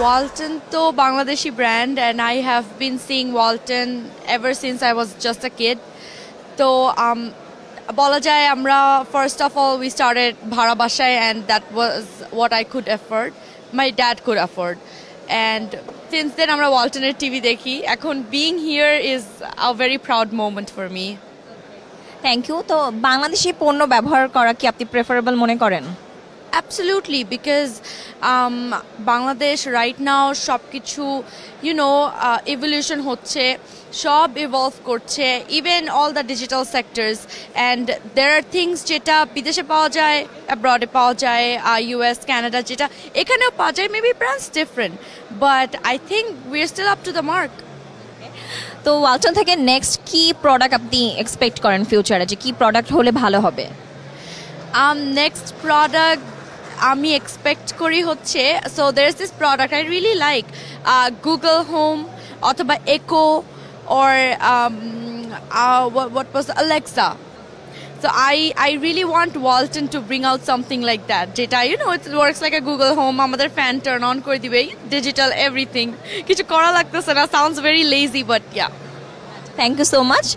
Walton to Bangladeshi brand, and I have been seeing Walton ever since I was just a kid. So বলা যায় আমরা first of all we started ভাড়া বাসায়, and that was what I could afford, my dad could afford, and since then আমরা Walton-এর TV দেখি. এখন being here is a very proud moment for me. Thank you. তো বাংলাদেশি পণ্য ব্যবহার করা কি আপনি প্রেফারেবল মনে করেন? Absolutely, because Bangladesh right now সবকিছু evolution হচ্ছে, সব evolve করছে, even all the digital sectors, and there are things যেটা বিদেশে পাওয়া যায়, abroad পাওয়া যায়, US, Canada যেটা এখানেও পাওয়া যায়, maybe brands different, but I think we're still up to the mark. তো ওয়ালটন থেকে নেক্সট কি প্রোডাক্ট আপনি এক্সপেক্ট করেন ফিউচারে, যে কি প্রোডাক্ট হলে ভালো হবে? Next product আমি এক্সপেক্ট করি হচ্ছে, so there's this product I really like, Google Home অথবা Echo or what was Alexa. So I really want Walton to bring out something like that, যেটা it works like a Google Home, আমাদের fan turn on করে দিবে, digital everything, কিছু করা লাগতেছে না, sounds very lazy but yeah. Thank you so much.